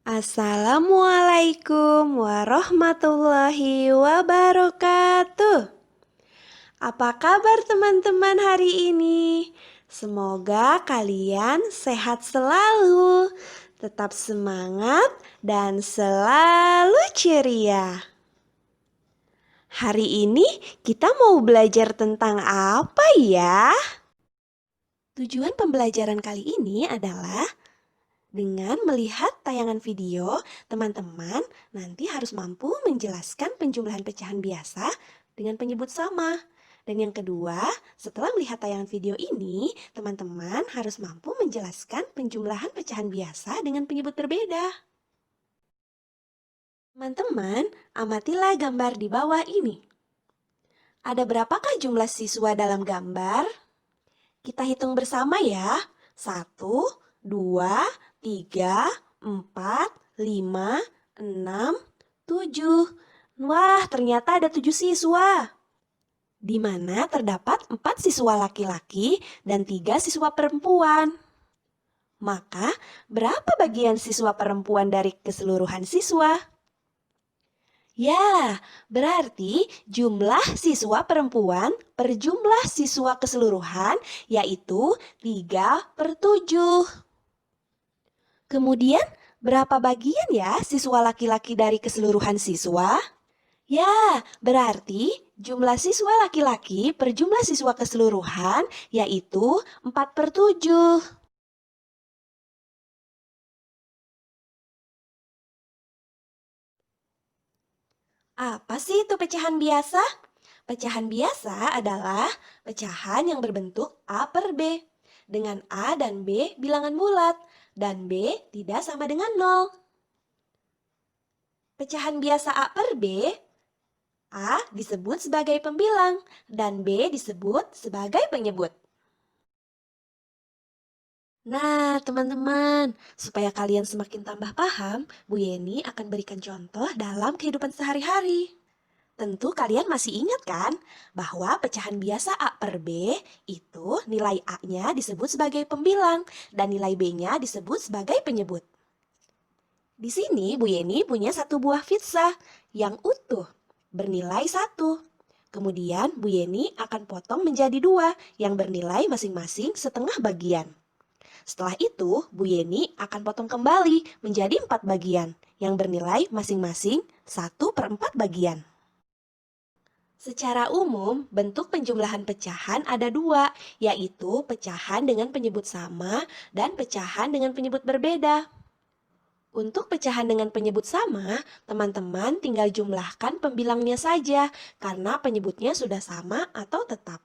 Assalamualaikum warahmatullahi wabarakatuh. Apa kabar teman-teman hari ini? Semoga kalian sehat selalu, tetap semangat dan selalu ceria. Hari ini kita mau belajar tentang apa ya? Tujuan pembelajaran kali ini adalah dengan melihat tayangan video, teman-teman nanti harus mampu menjelaskan penjumlahan pecahan biasa dengan penyebut sama. Dan yang kedua, setelah melihat tayangan video ini, teman-teman harus mampu menjelaskan penjumlahan pecahan biasa dengan penyebut berbeda. Teman-teman, amatilah gambar di bawah ini. Ada berapakah jumlah siswa dalam gambar? Kita hitung bersama ya. 1, 2, 3, 4, 5, 6, 7. Wah, ternyata ada 7 siswa. Di mana terdapat 4 siswa laki-laki dan 3 siswa perempuan. Maka, berapa bagian siswa perempuan dari keseluruhan siswa? Ya, berarti jumlah siswa perempuan per jumlah siswa keseluruhan yaitu 3/7. Kemudian, berapa bagian ya siswa laki-laki dari keseluruhan siswa? Ya, berarti jumlah siswa laki-laki per jumlah siswa keseluruhan yaitu 4/7. Apa sih itu pecahan biasa? Pecahan biasa adalah pecahan yang berbentuk A per B, dengan A dan B bilangan bulat, dan B tidak sama dengan 0. Pecahan biasa A per B, A disebut sebagai pembilang dan B disebut sebagai penyebut. Nah, teman-teman, supaya kalian semakin tambah paham, Bu Yeni akan berikan contoh dalam kehidupan sehari-hari. Tentu kalian masih ingat kan bahwa pecahan biasa A per B itu nilai A-nya disebut sebagai pembilang dan nilai B-nya disebut sebagai penyebut. Di sini Bu Yeni punya satu buah pizza yang utuh bernilai 1. Kemudian Bu Yeni akan potong menjadi 2 yang bernilai masing-masing setengah bagian. Setelah itu Bu Yeni akan potong kembali menjadi 4 bagian yang bernilai masing-masing 1/4 bagian. Secara umum, bentuk penjumlahan pecahan ada 2, yaitu pecahan dengan penyebut sama dan pecahan dengan penyebut berbeda. Untuk pecahan dengan penyebut sama, teman-teman tinggal jumlahkan pembilangnya saja karena penyebutnya sudah sama atau tetap.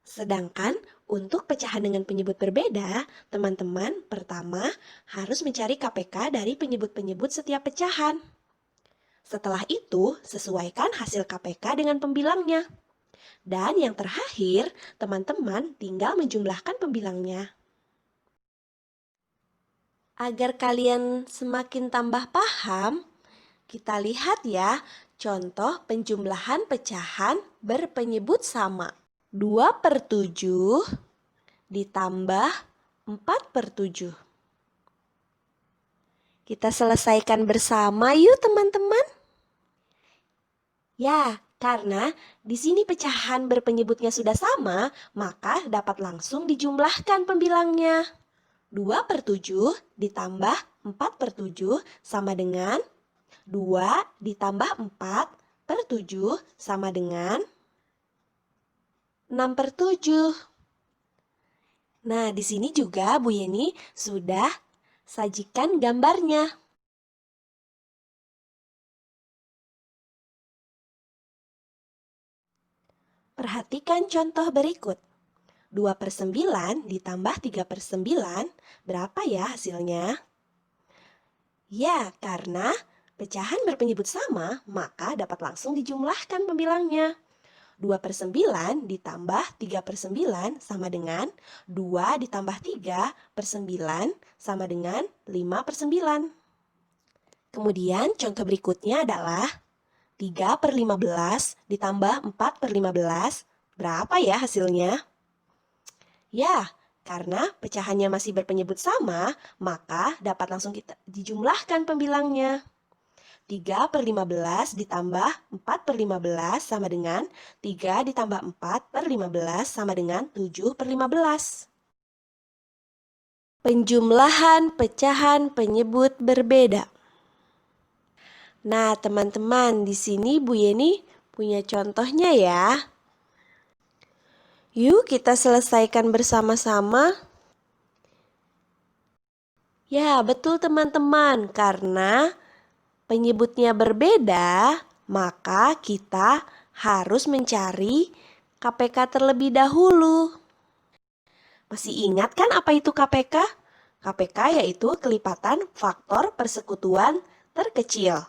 Sedangkan untuk pecahan dengan penyebut berbeda, teman-teman pertama harus mencari KPK dari penyebut-penyebut setiap pecahan. Setelah itu, sesuaikan hasil KPK dengan pembilangnya. Dan yang terakhir, teman-teman tinggal menjumlahkan pembilangnya. Agar kalian semakin tambah paham, kita lihat ya contoh penjumlahan pecahan berpenyebut sama. 2/7 ditambah 4/7. Kita selesaikan bersama yuk teman-teman. Ya, karena di sini pecahan berpenyebutnya sudah sama, maka dapat langsung dijumlahkan pembilangnya. 2/7 ditambah 4/7 sama dengan 2 ditambah 4/7 sama dengan 6/7. Nah, di sini juga Bu Yeni sudah sajikan gambarnya. Perhatikan contoh berikut. 2/9 ditambah 3/9, berapa ya hasilnya? Ya, karena pecahan berpenyebut sama, maka dapat langsung dijumlahkan pembilangnya. 2/9 ditambah 3/9 sama dengan 2 ditambah 3/9 sama dengan 5/9. Kemudian contoh berikutnya adalah 3/15 ditambah 4/15, berapa ya hasilnya? Ya, Karena pecahannya masih berpenyebut sama, maka dapat langsung kita dijumlahkan pembilangnya. 3/15 ditambah 4/15 sama dengan 3 ditambah 4/15 sama dengan 7/15. Penjumlahan pecahan penyebut berbeda. Nah, teman-teman, di sini Bu Yeni punya contohnya ya. Yuk kita selesaikan bersama-sama. Ya, betul teman-teman, karena penyebutnya berbeda, maka kita harus mencari KPK terlebih dahulu. Masih ingat kan apa itu KPK? KPK yaitu kelipatan faktor persekutuan terkecil.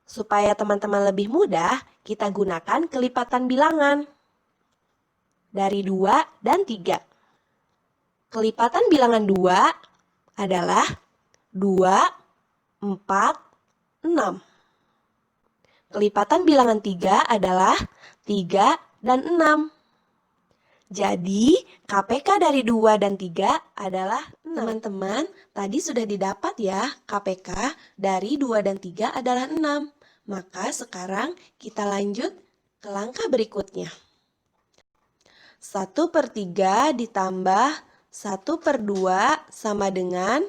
Supaya teman-teman lebih mudah, kita gunakan kelipatan bilangan dari 2 dan 3. Kelipatan bilangan 2 adalah 2, 4, 6. Kelipatan bilangan 3 adalah 3 dan 6. Jadi, KPK dari 2 dan 3 adalah 6. Teman-teman, tadi sudah didapat ya, KPK dari 2 dan 3 adalah 6. Maka sekarang kita lanjut ke langkah berikutnya. 1/3 ditambah 1/2 sama dengan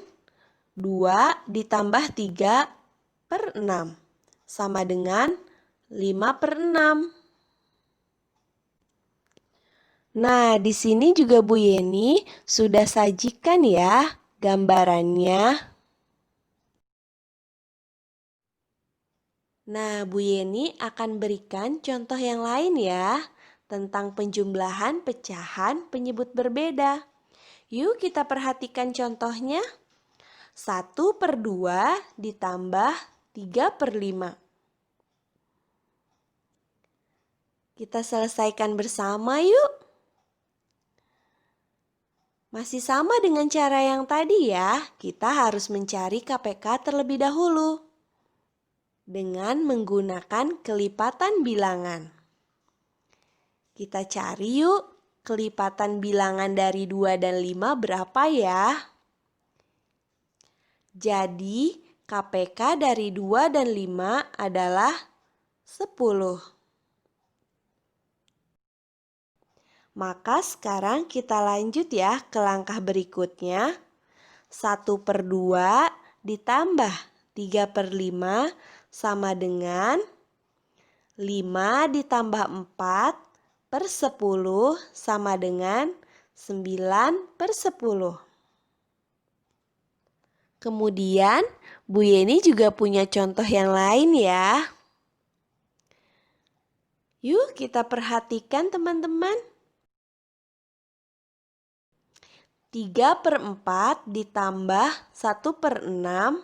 2 ditambah 3/6 sama dengan 5/6. Nah, di sini juga Bu Yeni sudah sajikan ya gambarannya. Nah, Bu Yeni akan berikan contoh yang lain ya tentang penjumlahan pecahan penyebut berbeda. Yuk kita perhatikan contohnya. 1/2 ditambah 3/5. Kita selesaikan bersama yuk. Masih sama dengan cara yang tadi ya, kita harus mencari KPK terlebih dahulu dengan menggunakan kelipatan bilangan. Kita cari yuk, kelipatan bilangan dari 2 dan 5 berapa ya? Jadi, KPK dari 2 dan 5 adalah 10. Maka sekarang kita lanjut ya ke langkah berikutnya. 1/2 ditambah 3/5 sama dengan 5 ditambah 4/10 sama dengan 9/10. Kemudian Bu Yeni juga punya contoh yang lain ya. Yuk kita perhatikan teman-teman. 3/4 ditambah 1/6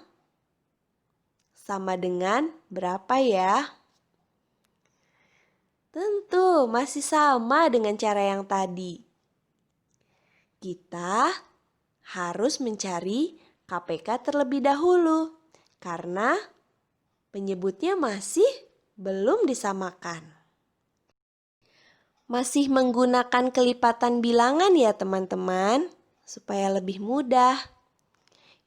sama dengan berapa ya? Tentu masih sama dengan cara yang tadi. Kita harus mencari KPK terlebih dahulu karena penyebutnya masih belum disamakan. Masih menggunakan kelipatan bilangan ya teman-teman, supaya lebih mudah.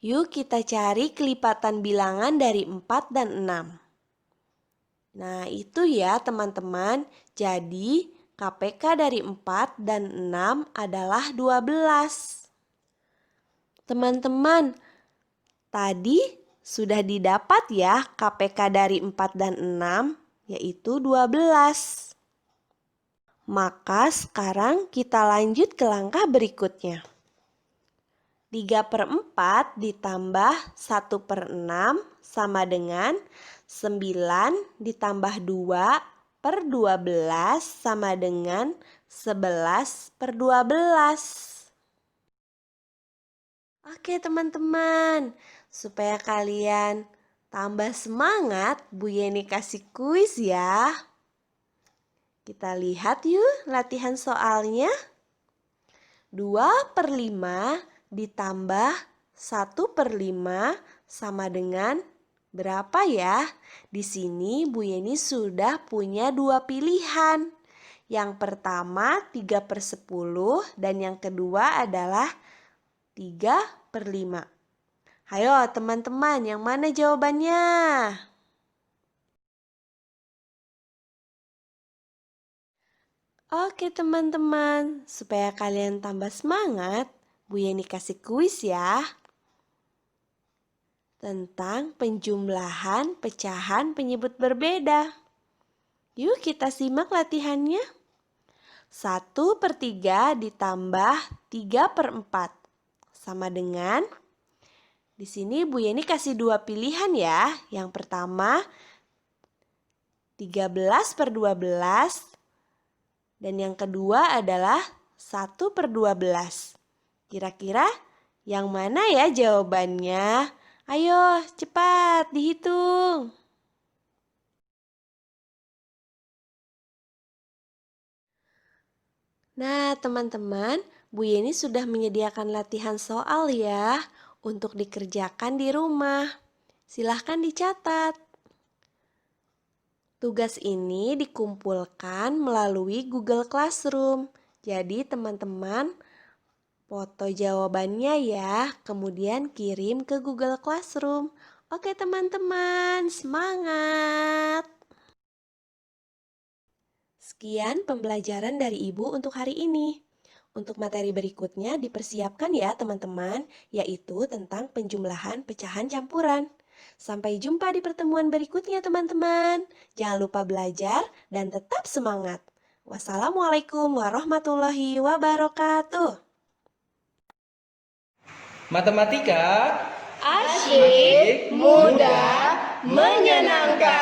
Yuk kita cari kelipatan bilangan dari 4 dan 6. Nah itu ya teman-teman, jadi KPK dari 4 dan 6 adalah 12. Teman-teman, tadi sudah didapat ya KPK dari 4 dan 6, yaitu 12. Maka sekarang kita lanjut ke langkah berikutnya. 3/4 ditambah 1/6 sama dengan 9 ditambah 2/12 sama dengan 11/12. Oke teman-teman, supaya kalian tambah semangat, Bu Yeni kasih kuis ya. Kita lihat yuk latihan soalnya. 2/5 ditambah 1/5 sama dengan berapa ya? Di sini Bu Yeni sudah punya 2 pilihan, Yang pertama 3/10 dan yang kedua adalah 3/5. Ayo teman-teman, yang mana jawabannya? Oke teman-teman, supaya kalian tambah semangat, Bu Yeni kasih kuis ya. Tentang penjumlahan pecahan penyebut berbeda. Yuk kita simak latihannya. 1/3 ditambah 3/4 sama dengan, di sini Bu Yeni kasih dua pilihan ya. Yang pertama 13/12 dan yang kedua adalah 1/12. Kira-kira yang mana ya jawabannya? Ayo cepat dihitung. Nah, teman-teman, Bu Yeni sudah menyediakan latihan soal ya untuk dikerjakan di rumah. Silahkan dicatat. Tugas ini dikumpulkan melalui Google Classroom. Jadi teman-teman foto jawabannya ya, kemudian kirim ke Google Classroom. Oke teman-teman, semangat! Sekian pembelajaran dari Ibu untuk hari ini. Untuk materi berikutnya dipersiapkan ya teman-teman, yaitu tentang penjumlahan pecahan campuran. Sampai jumpa di pertemuan berikutnya teman-teman. Jangan lupa belajar dan tetap semangat. Wassalamualaikum warahmatullahi wabarakatuh. Matematika asyik, mudah, menyenangkan.